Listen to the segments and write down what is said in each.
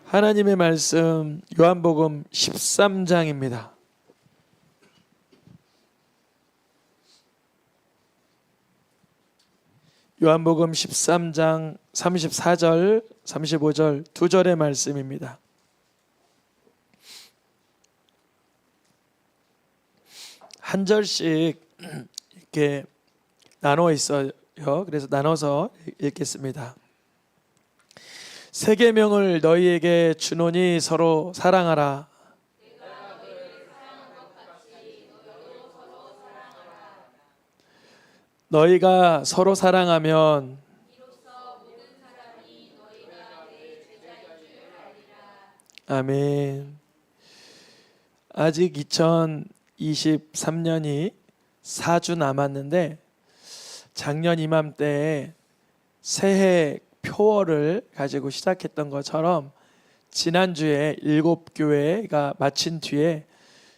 하나님의 말씀 요한복음 13장입니다. 요한복음 13장 34절, 35절 두 절의 말씀입니다. 한 절씩 이렇게 나눠 있어요. 그래서 나눠서 읽겠습니다. 새 계명을 너희에게 주노니 서로 사랑하라. 너희가 서로 사랑하면 아멘. 아직 2023년이 4주 남았는데 작년 이맘때에 새해 표어를 가지고 시작했던 것처럼 지난주에 7교회가 마친 뒤에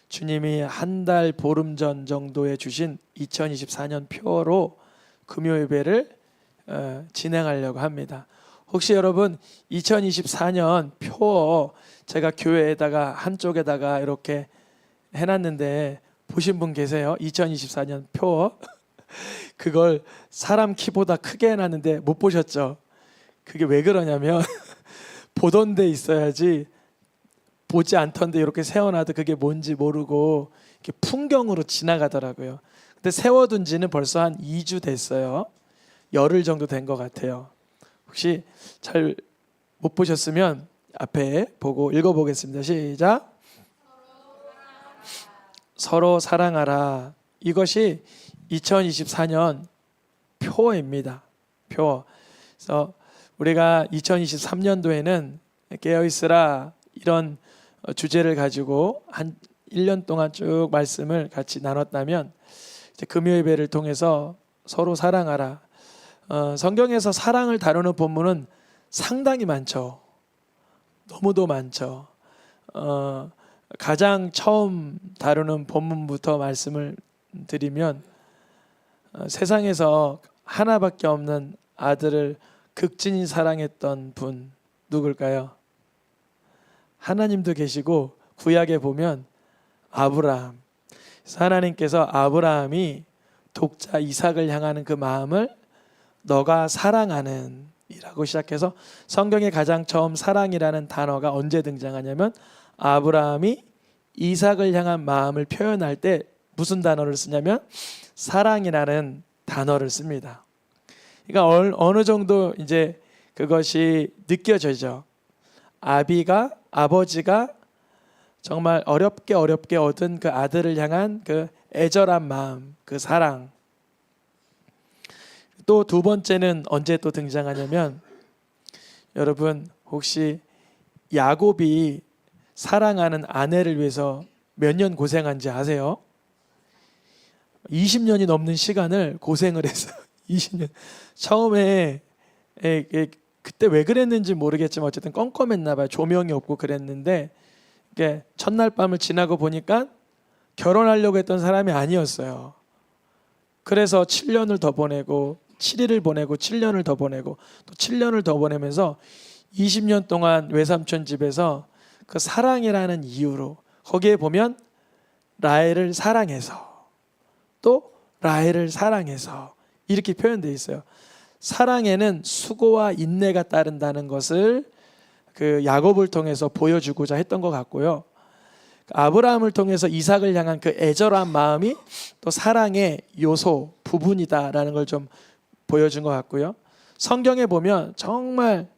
주님이 한 달 보름 전 정도에 주신 2024년 표어로 금요 예배를 진행하려고 합니다. 혹시 여러분 2024년 표어 제가 교회에다가 한쪽에다가 이렇게 해놨는데 보신 분 계세요? 2024년 표어 그걸 사람 키보다 크게 해놨는데 못 보셨죠? 그게 왜 그러냐면 보던 데 있어야지 보지 않던데 이렇게 세워놔도 그게 뭔지 모르고 이렇게 풍경으로 지나가더라고요. 근데 세워둔 지는 벌써 한 2주 됐어요. 열흘 정도 된 것 같아요. 혹시 잘 못 보셨으면 앞에 보고 읽어보겠습니다. 시작. 서로 사랑하라. 이것이 2024년 표어입니다. 표어. 그래서 우리가 2023년도에는 깨어있으라 이런 주제를 가지고 한 1년 동안 쭉 말씀을 같이 나눴다면 이제 금요 예배를 통해서 서로 사랑하라. 성경에서 사랑을 다루는 본문은 상당히 많죠. 너무도 많죠. 가장 처음 다루는 본문부터 말씀을 드리면 세상에서 하나밖에 없는 아들을 극진히 사랑했던 분 누굴까요? 하나님도 계시고 구약에 보면 아브라함. 그래서 하나님께서 아브라함이 독자 이삭을 향하는 그 마음을 너가 사랑하는 이라고 시작해서 성경에 가장 처음 사랑이라는 단어가 언제 등장하냐면 아브라함이 이삭을 향한 마음을 표현할 때 무슨 단어를 쓰냐면 사랑이라는 단어를 씁니다. 그러니까 어느 정도 이제 그것이 느껴지죠. 아버지가 정말 어렵게 얻은 그 아들을 향한 그 애절한 마음, 그 사랑. 또 두 번째는 언제 또 등장하냐면 여러분 혹시 야곱이 사랑하는 아내를 위해서 몇 년 고생한지 아세요? 20년이 넘는 시간을 고생을 했어요. 20년. 처음에 그때 왜 그랬는지 모르겠지만 어쨌든 껌껌했나 봐요. 조명이 없고 그랬는데 이게 첫날 밤을 지나고 보니까 결혼하려고 했던 사람이 아니었어요. 그래서 7년을 더 보내고 7일을 보내고 7년을 더 보내고 또 7년을 더 보내면서 20년 동안 외삼촌 집에서 그 사랑이라는 이유로 거기에 보면 라헬을 사랑해서 또 라헬을 사랑해서 이렇게 표현되어 있어요. 사랑에는 수고와 인내가 따른다는 것을 그 야곱을 통해서 보여주고자 했던 것 같고요. 아브라함을 통해서 이삭을 향한 그 애절한 마음이 또 사랑의 요소 부분이다라는 걸 좀 보여준 것 같고요. 성경에 보면 정말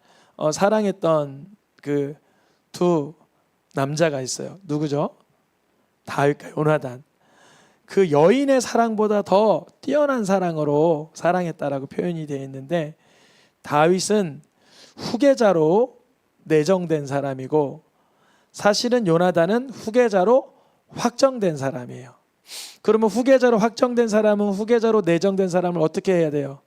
사랑했던 그 두 남자가 있어요. 누구죠? 다윗과 요나단. 그 여인의 사랑보다 더 뛰어난 사랑으로 사랑했다라고 표현이 되어 있는데 다윗은 후계자로 내정된 사람이고 사실은 요나단은 후계자로 확정된 사람이에요. 그러면 후계자로 확정된 사람은 후계자로 내정된 사람을 어떻게 해야 돼요?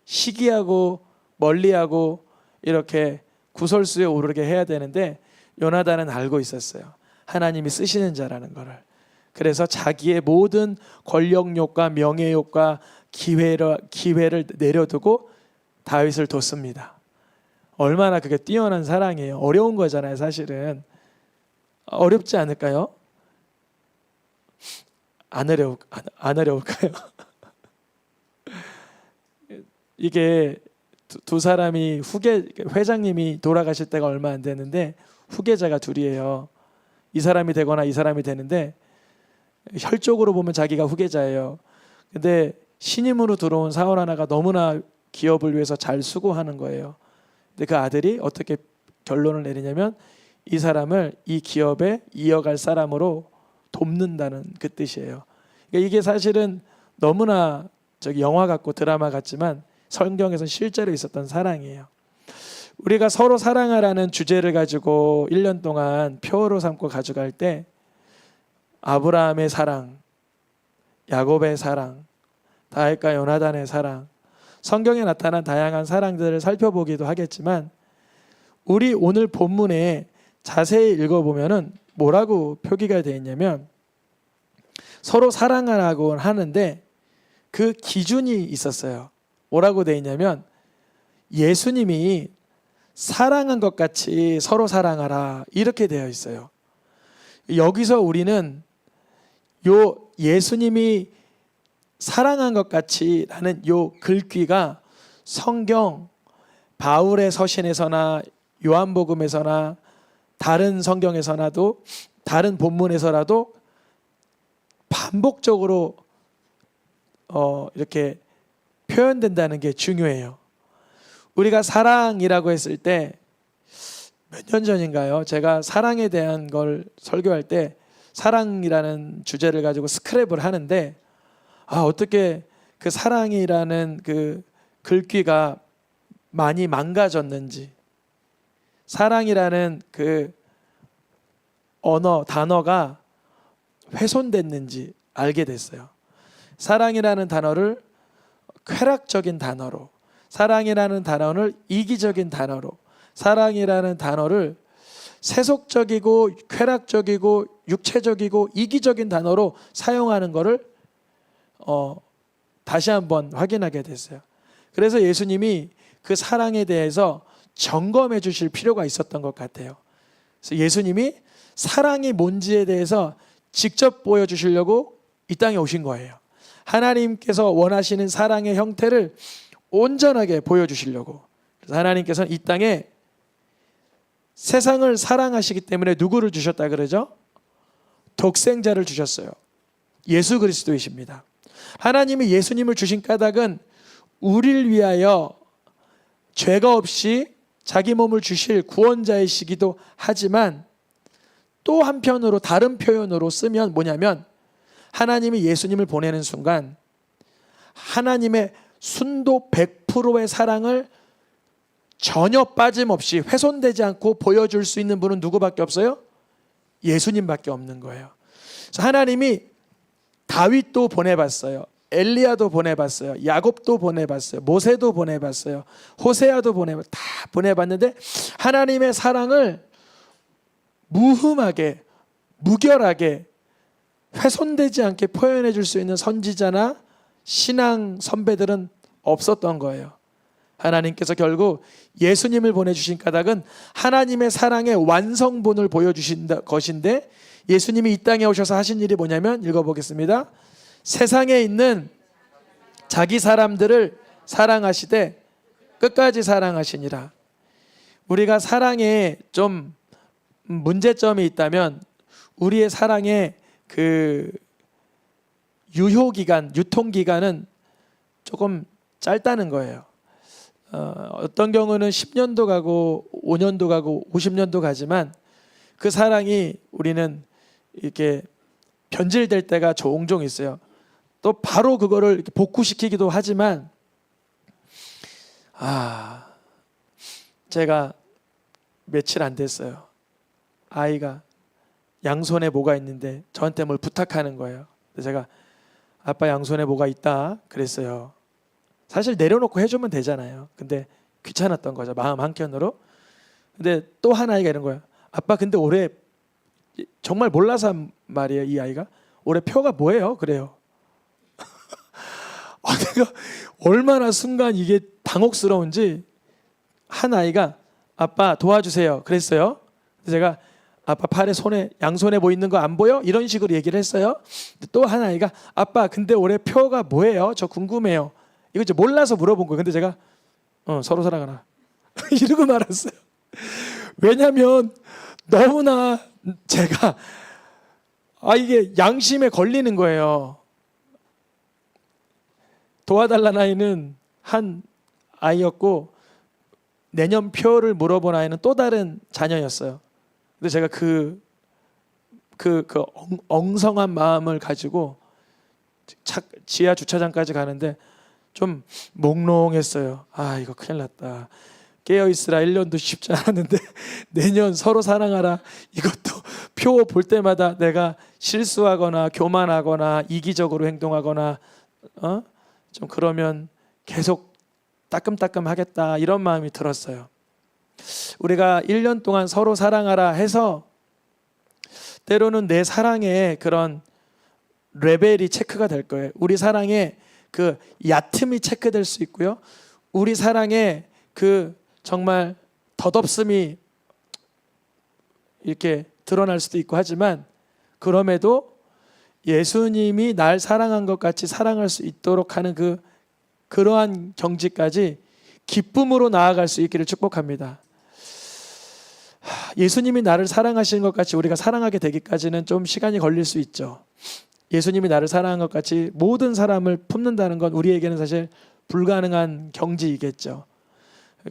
시기하고 멀리하고 이렇게 구설수에 오르게 해야 되는데 요나단은 알고 있었어요. 하나님이 쓰시는 자라는 거를. 그래서 자기의 모든 권력욕과 명예욕과 기회를 내려두고 다윗을 뒀습니다. 얼마나 그게 뛰어난 사랑이에요. 어려운 거잖아요, 사실은. 어렵지 않을까요? 안 어려울까요? 이게 두 사람이 회장님이 돌아가실 때가 얼마 안 되는데 후계자가 둘이에요. 이 사람이 되거나 이 사람이 되는데 혈족으로 보면 자기가 후계자예요. 근데 신임으로 들어온 사원 하나가 너무나 기업을 위해서 잘 수고하는 거예요. 근데 그 아들이 어떻게 결론을 내리냐면 이 사람을 이 기업에 이어갈 사람으로 돕는다는 그 뜻이에요. 그러니까 이게 사실은 너무나 영화 같고 드라마 같지만 성경에서 실제로 있었던 사랑이에요. 우리가 서로 사랑하라는 주제를 가지고 1년 동안 표어로 삼고 가져갈 때 아브라함의 사랑, 야곱의 사랑, 다윗과 요나단의 사랑, 성경에 나타난 다양한 사랑들을 살펴보기도 하겠지만 우리 오늘 본문에 자세히 읽어보면은 뭐라고 표기가 되어 있냐면 서로 사랑하라고 하는데 그 기준이 있었어요. 뭐라고 되어 있냐면 예수님이 사랑한 것 같이 서로 사랑하라 이렇게 되어 있어요. 여기서 우리는 요 예수님이 사랑한 것 같이 라는 요 글귀가 성경 바울의 서신에서나 요한복음에서나 다른 성경에서나도 다른 본문에서라도 반복적으로 이렇게 표현된다는 게 중요해요. 우리가 사랑이라고 했을 때 몇 년 전인가요? 제가 사랑에 대한 걸 설교할 때 사랑이라는 주제를 가지고 스크랩을 하는데 어떻게 그 사랑이라는 그 글귀가 많이 망가졌는지 사랑이라는 그 단어가 훼손됐는지 알게 됐어요. 사랑이라는 단어를 쾌락적인 단어로, 사랑이라는 단어를 이기적인 단어로, 사랑이라는 단어를 세속적이고 쾌락적이고 육체적이고 이기적인 단어로 사용하는 것을 다시 한번 확인하게 됐어요. 그래서 예수님이 그 사랑에 대해서 점검해 주실 필요가 있었던 것 같아요. 그래서 예수님이 사랑이 뭔지에 대해서 직접 보여주시려고 이 땅에 오신 거예요. 하나님께서 원하시는 사랑의 형태를 온전하게 보여주시려고. 그래서 하나님께서는 이 땅에 세상을 사랑하시기 때문에 누구를 주셨다 그러죠? 독생자를 주셨어요. 예수 그리스도이십니다. 하나님이 예수님을 주신 까닭은 우리를 위하여 죄가 없이 자기 몸을 주실 구원자이시기도 하지만 또 한편으로 다른 표현으로 쓰면 뭐냐면 하나님이 예수님을 보내는 순간 하나님의 순도 100%의 사랑을 전혀 빠짐없이 훼손되지 않고 보여줄 수 있는 분은 누구밖에 없어요? 예수님밖에 없는 거예요. 그래서 하나님이 다윗도 보내봤어요. 엘리야도 보내봤어요. 야곱도 보내봤어요. 모세도 보내봤어요. 호세아도 다 보내봤는데 하나님의 사랑을 무흠하게 무결하게 훼손되지 않게 표현해 줄 수 있는 선지자나 신앙 선배들은 없었던 거예요. 하나님께서 결국 예수님을 보내주신 까닭은 하나님의 사랑의 완성본을 보여주신 것인데 예수님이 이 땅에 오셔서 하신 일이 뭐냐면 읽어보겠습니다. 세상에 있는 자기 사람들을 사랑하시되 끝까지 사랑하시니라. 우리가 사랑에 좀 문제점이 있다면 우리의 사랑의 그 유통기간은 조금 짧다는 거예요. 어떤 경우는 10년도 가고 5년도 가고 50년도 가지만 그 사랑이 우리는 이렇게 변질될 때가 종종 있어요. 또 바로 그거를 이렇게 복구시키기도 하지만 제가 며칠 안 됐어요. 아이가 양손에 뭐가 있는데 저한테 뭘 부탁하는 거예요. 그래서 제가 아빠 양손에 뭐가 있다 그랬어요. 사실 내려놓고 해주면 되잖아요. 근데 귀찮았던 거죠. 마음 한켠으로. 근데 또 한 아이가 이런 거예요. 아빠 근데 올해 정말 몰라서 한 말이에요. 이 아이가 올해 표가 뭐예요? 그래요. 내가 얼마나 순간 이게 당혹스러운지 한 아이가 아빠 도와주세요 그랬어요. 그래서 제가 아빠 팔에 손에 양손에 뭐 있는 거 안 보여? 이런 식으로 얘기를 했어요. 또 한 아이가 아빠 근데 올해 표가 뭐예요? 저 궁금해요. 이거 이제 몰라서 물어본 거예요. 근데 제가 서로 사랑하라 이러고 말았어요. 왜냐하면 너무나 제가 이게 양심에 걸리는 거예요. 도와달라는 아이는 한 아이였고 내년 표를 물어본 아이는 또 다른 자녀였어요. 근데 제가 그 엉성한 마음을 가지고 지하 주차장까지 가는데 좀 몽롱했어요. 이거 큰일 났다. 깨어있으라 1년도 쉽지 않았는데 내년 서로 사랑하라 이것도 표 볼 때마다 내가 실수하거나 교만하거나 이기적으로 행동하거나 좀 그러면 계속 따끔따끔 하겠다 이런 마음이 들었어요. 우리가 1년 동안 서로 사랑하라 해서 때로는 내 사랑의 그런 레벨이 체크가 될 거예요. 우리 사랑의 그 얕음이 체크될 수 있고요. 우리 사랑의 그 정말 덧없음이 이렇게 드러날 수도 있고 하지만 그럼에도 예수님이 날 사랑한 것 같이 사랑할 수 있도록 하는 그러한 경지까지 기쁨으로 나아갈 수 있기를 축복합니다. 예수님이 나를 사랑하시는 것 같이 우리가 사랑하게 되기까지는 좀 시간이 걸릴 수 있죠. 예수님이 나를 사랑한 것 같이 모든 사람을 품는다는 건 우리에게는 사실 불가능한 경지이겠죠.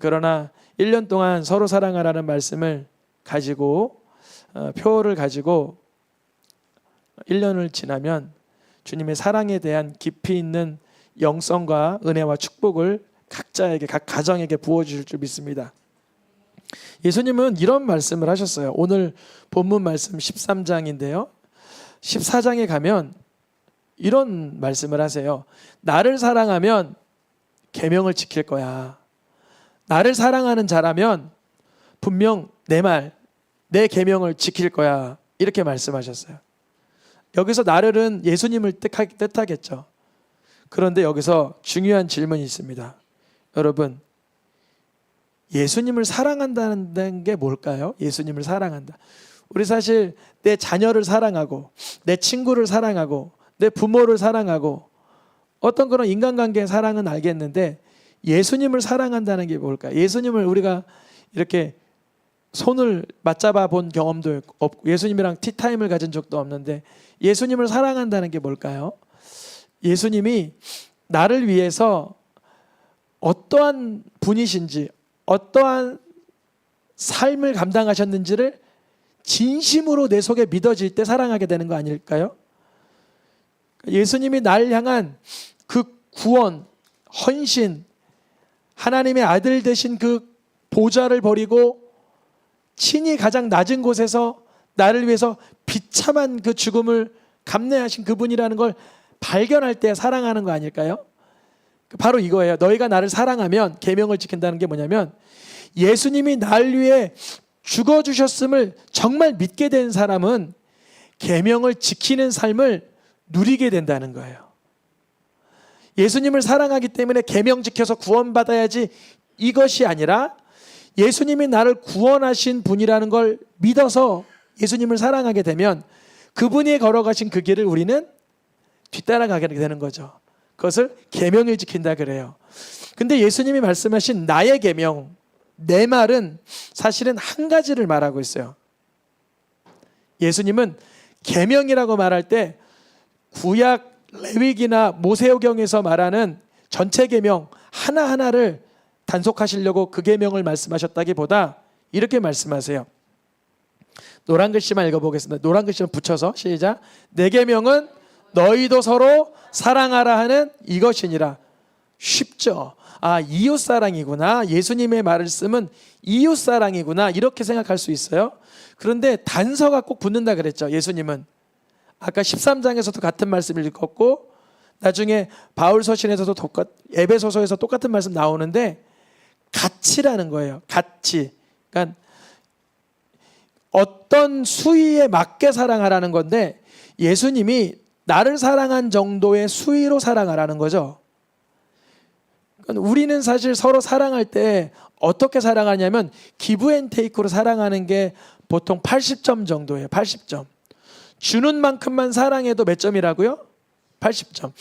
그러나 1년 동안 서로 사랑하라는 말씀을 가지고 표를 가지고 1년을 지나면 주님의 사랑에 대한 깊이 있는 영성과 은혜와 축복을 각자에게 각 가정에게 부어주실 줄 믿습니다. 예수님은 이런 말씀을 하셨어요. 오늘 본문 말씀 13장인데요 14장에 가면 이런 말씀을 하세요. 나를 사랑하면 계명을 지킬 거야. 나를 사랑하는 자라면 분명 내 말, 내 계명을 지킬 거야. 이렇게 말씀하셨어요. 여기서 나를은 예수님을 뜻하겠죠. 그런데 여기서 중요한 질문이 있습니다. 여러분, 예수님을 사랑한다는 게 뭘까요? 예수님을 사랑한다. 우리 사실 내 자녀를 사랑하고 내 친구를 사랑하고 내 부모를 사랑하고 어떤 그런 인간관계의 사랑은 알겠는데 예수님을 사랑한다는 게 뭘까요? 예수님을 우리가 이렇게 손을 맞잡아 본 경험도 없고 예수님이랑 티타임을 가진 적도 없는데 예수님을 사랑한다는 게 뭘까요? 예수님이 나를 위해서 어떠한 분이신지 어떠한 삶을 감당하셨는지를 진심으로 내 속에 믿어질 때 사랑하게 되는 거 아닐까요? 예수님이 날 향한 그 구원, 헌신, 하나님의 아들 되신 그 보좌를 버리고 친히 가장 낮은 곳에서 나를 위해서 비참한 그 죽음을 감내하신 그분이라는 걸 발견할 때 사랑하는 거 아닐까요? 바로 이거예요. 너희가 나를 사랑하면 계명을 지킨다는 게 뭐냐면 예수님이 날 위해 죽어주셨음을 정말 믿게 된 사람은 계명을 지키는 삶을 누리게 된다는 거예요. 예수님을 사랑하기 때문에 계명 지켜서 구원받아야지 이것이 아니라 예수님이 나를 구원하신 분이라는 걸 믿어서 예수님을 사랑하게 되면 그분이 걸어가신 그 길을 우리는 뒤따라가게 되는 거죠. 그것을 계명을 지킨다 그래요. 근데 예수님이 말씀하신 나의 계명, 내 말은 사실은 한 가지를 말하고 있어요. 예수님은 계명이라고 말할 때 구약 레위기나 모세오경에서 말하는 전체 계명 하나하나를 단속하시려고 그 계명을 말씀하셨다기보다 이렇게 말씀하세요. 노란 글씨만 읽어보겠습니다. 노란 글씨만 붙여서 시작. 내 계명은 너희도 서로 사랑하라 하는 이것이니라. 쉽죠? 이웃사랑이구나. 예수님의 말씀은 이웃사랑이구나. 이렇게 생각할 수 있어요. 그런데 단서가 꼭 붙는다 그랬죠. 예수님은 아까 13장에서도 같은 말씀을 읽었고 나중에 바울 서신에서도 에베소서에서 똑같은 말씀 나오는데 가치라는 거예요. 가치. 그러니까 어떤 수위에 맞게 사랑하라는 건데 예수님이 나를 사랑한 정도의 수위로 사랑하라는 거죠. 그러니까 우리는 사실 서로 사랑할 때 어떻게 사랑하냐면 기브 앤 테이크로 사랑하는 게 보통 80점 정도예요. 80점. 주는 만큼만 사랑해도 몇 점이라고요? 80점.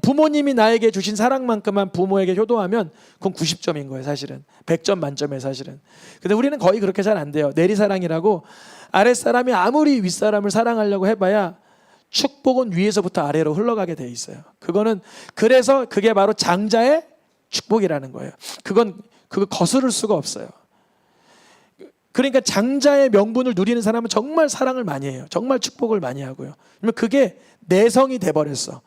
부모님이 나에게 주신 사랑만큼만 부모에게 효도하면 그건 90점인 거예요, 사실은. 100점 만점에 사실은. 근데 우리는 거의 그렇게 잘 안 돼요. 내리사랑이라고 아랫사람이 아무리 윗사람을 사랑하려고 해봐야 축복은 위에서부터 아래로 흘러가게 돼 있어요. 그래서 그게 바로 장자의 축복이라는 거예요. 그거 거스를 수가 없어요. 그러니까 장자의 명분을 누리는 사람은 정말 사랑을 많이 해요. 정말 축복을 많이 하고요. 그러면 그게 내성이 돼버렸어.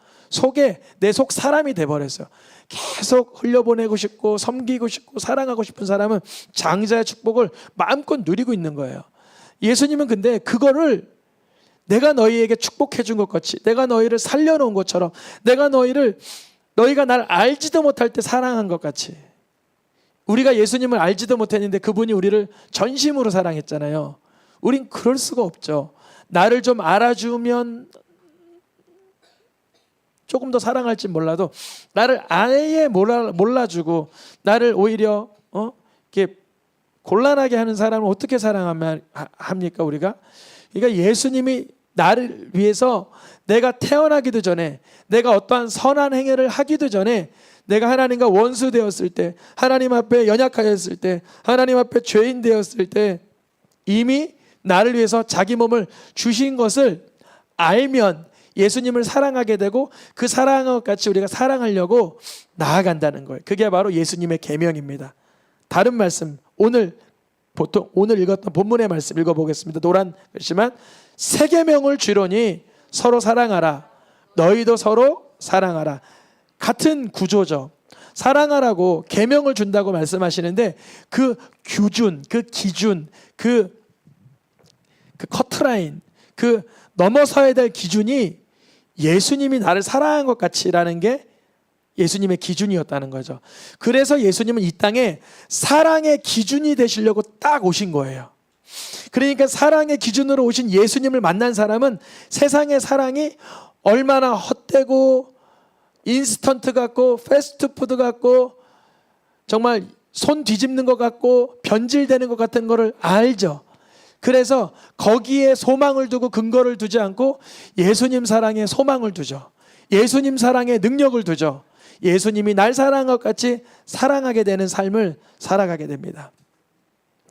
내 속 사람이 돼버렸어요. 계속 흘려보내고 싶고 섬기고 싶고 사랑하고 싶은 사람은 장자의 축복을 마음껏 누리고 있는 거예요. 예수님은 근데 그거를 내가 너희에게 축복해 준 것 같이, 내가 너희를 살려놓은 것처럼, 너희가 날 알지도 못할 때 사랑한 것 같이, 우리가 예수님을 알지도 못했는데 그분이 우리를 전심으로 사랑했잖아요. 우린 그럴 수가 없죠. 나를 좀 알아주면 조금 더 사랑할지 몰라도 나를 아예 몰라주고 나를 오히려 이렇게 곤란하게 하는 사람을 어떻게 사랑합니까 우리가? 그러니까 예수님이 나를 위해서 내가 태어나기도 전에, 내가 어떠한 선한 행위를 하기도 전에, 내가 하나님과 원수 되었을 때, 하나님 앞에 연약하였을 때, 하나님 앞에 죄인 되었을 때 이미 나를 위해서 자기 몸을 주신 것을 알면 예수님을 사랑하게 되고 그 사랑한 것 같이 우리가 사랑하려고 나아간다는 거예요. 그게 바로 예수님의 계명입니다. 다른 말씀, 오늘 읽었던 본문의 말씀 읽어보겠습니다. 노란 글씨만, 새 계명을 주노니 서로 사랑하라. 너희도 서로 사랑하라. 같은 구조죠. 사랑하라고 계명을 준다고 말씀하시는데 그 기준, 그 커트라인, 그 넘어서야 될 기준이 예수님이 나를 사랑한 것 같이라는 게 예수님의 기준이었다는 거죠. 그래서 예수님은 이 땅에 사랑의 기준이 되시려고 딱 오신 거예요. 그러니까 사랑의 기준으로 오신 예수님을 만난 사람은 세상의 사랑이 얼마나 헛되고 인스턴트 같고 패스트푸드 같고 정말 손 뒤집는 것 같고 변질되는 것 같은 거를 알죠. 그래서 거기에 소망을 두고 근거를 두지 않고 예수님 사랑에 소망을 두죠. 예수님 사랑에 능력을 두죠. 예수님이 날 사랑한 것 같이 사랑하게 되는 삶을 살아가게 됩니다.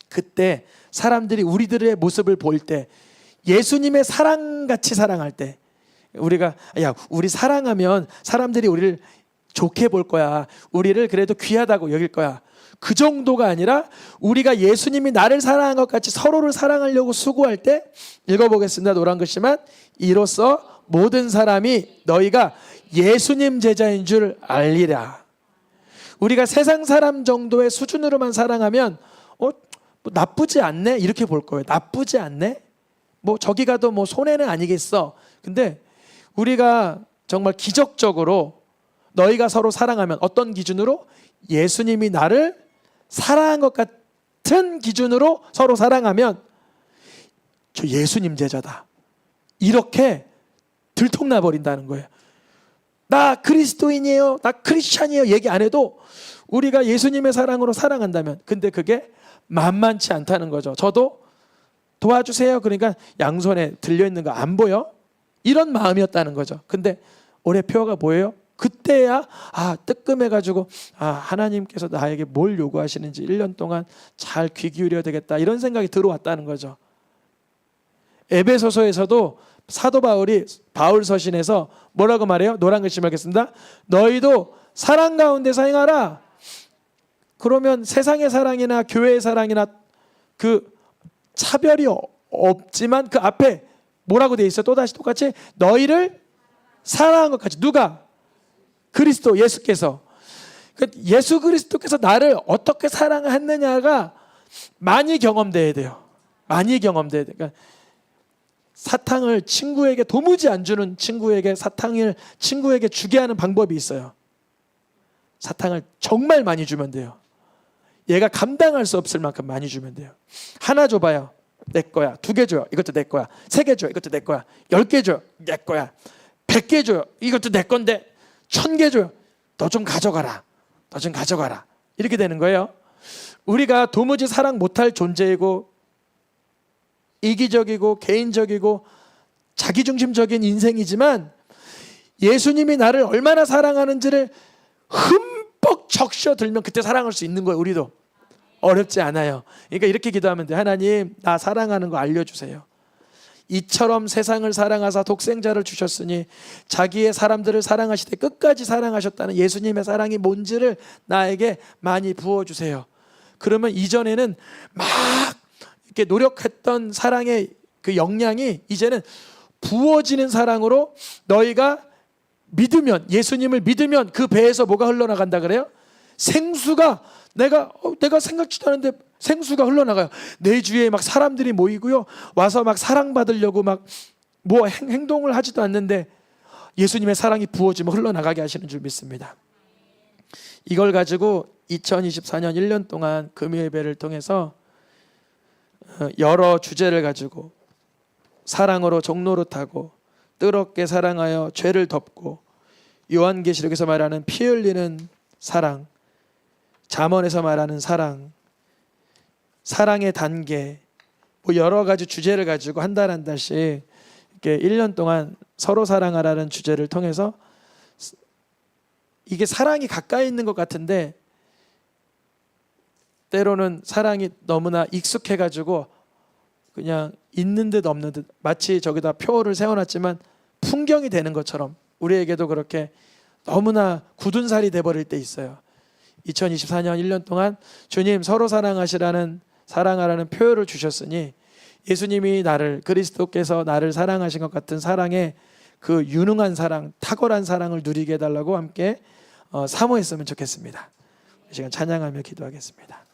그때 사람들이 우리들의 모습을 볼 때, 예수님의 사랑같이 사랑할 때, 우리 사랑하면 사람들이 우리를 좋게 볼 거야, 우리를 그래도 귀하다고 여길 거야, 그 정도가 아니라 우리가 예수님이 나를 사랑한 것 같이 서로를 사랑하려고 수고할 때, 읽어보겠습니다. 노란 글씨만, 이로써 모든 사람이 너희가 예수님 제자인 줄 알리라. 우리가 세상 사람 정도의 수준으로만 사랑하면 뭐 나쁘지 않네 이렇게 볼 거예요. 나쁘지 않네? 뭐 저기 가도 뭐 손해는 아니겠어. 근데 우리가 정말 기적적으로 너희가 서로 사랑하면, 어떤 기준으로? 예수님이 나를 사랑한 것 같은 기준으로 서로 사랑하면 저 예수님 제자다, 이렇게 들통나 버린다는 거예요. 나 그리스도인이에요, 나 크리스찬이에요 얘기 안 해도 우리가 예수님의 사랑으로 사랑한다면, 근데 그게 만만치 않다는 거죠. 저도 도와주세요 그러니까 양손에 들려있는 거 안 보여? 이런 마음이었다는 거죠. 근데 올해 표어가 뭐예요? 그때야 뜨끔해가지고 하나님께서 나에게 뭘 요구하시는지 1년 동안 잘 귀 기울여야 되겠다, 이런 생각이 들어왔다는 거죠. 에베소서에서도 사도 바울이 바울 서신에서 뭐라고 말해요? 노란 글씨 말겠습니다. 너희도 사랑 가운데서 행하라. 그러면 세상의 사랑이나 교회의 사랑이나 그 차별이 없지만 그 앞에 뭐라고 돼 있어요? 또다시 똑같이 너희를 사랑한 것 같이. 누가? 그리스도 예수께서. 예수 그리스도께서 나를 어떻게 사랑했느냐가 많이 경험돼야 돼요. 많이 경험돼야 돼요. 그러니까 사탕을 친구에게 도무지 안 주는 친구에게 사탕을 친구에게 주게 하는 방법이 있어요. 사탕을 정말 많이 주면 돼요. 얘가 감당할 수 없을 만큼 많이 주면 돼요. 하나 줘봐요, 내 거야. 2개 줘요, 이것도 내 거야. 3개 줘요, 이것도 내 거야. 10개 줘요, 내 거야. 100개 줘요, 이것도 내 건데. 1000개 줘요, 너 좀 가져가라. 너 좀 가져가라. 이렇게 되는 거예요. 우리가 도무지 사랑 못할 존재이고 이기적이고 개인적이고 자기중심적인 인생이지만 예수님이 나를 얼마나 사랑하는지를 흠뻑 적셔들면 그때 사랑할 수 있는 거예요. 우리도 어렵지 않아요. 그러니까 이렇게 기도하면 돼요. 하나님, 나 사랑하는 거 알려주세요. 이처럼 세상을 사랑하사 독생자를 주셨으니 자기의 사람들을 사랑하시되 끝까지 사랑하셨다는 예수님의 사랑이 뭔지를 나에게 많이 부어주세요. 그러면 이전에는 막 이렇게 노력했던 사랑의 그 역량이 이제는 부어지는 사랑으로 너희가 믿으면, 예수님을 믿으면 그 배에서 뭐가 흘러나간다 그래요? 생수가 내가 생각지도 않은데 생수가 흘러나가요. 내 주위에 막 사람들이 모이고요, 와서 막 사랑받으려고 막 뭐 행동을 하지도 않는데 예수님의 사랑이 부어지면 흘러나가게 하시는 줄 믿습니다. 이걸 가지고 2024년 1년 동안 금요예배를 통해서 여러 주제를 가지고 사랑으로 종노릇하고 뜨겁게 사랑하여 죄를 덮고 요한계시록에서 말하는 피 흘리는 사랑, 잠언에서 말하는 사랑, 사랑의 단계, 뭐 여러 가지 주제를 가지고 한 달 한 달씩 이렇게 1년 동안 서로 사랑하라는 주제를 통해서 이게 사랑이 가까이 있는 것 같은데 때로는 사랑이 너무나 익숙해가지고 그냥 있는 듯 없는 듯, 마치 저기다 표를 세워놨지만 풍경이 되는 것처럼 우리에게도 그렇게 너무나 굳은 살이 돼버릴 때 있어요. 2024년 1년 동안 주님 서로 사랑하시라는, 사랑하라는 표를 주셨으니 예수님이 나를, 그리스도께서 나를 사랑하신 것 같은 사랑의 그 유능한 사랑, 탁월한 사랑을 누리게 해달라고 함께 사모했으면 좋겠습니다. 이 시간 찬양하며 기도하겠습니다.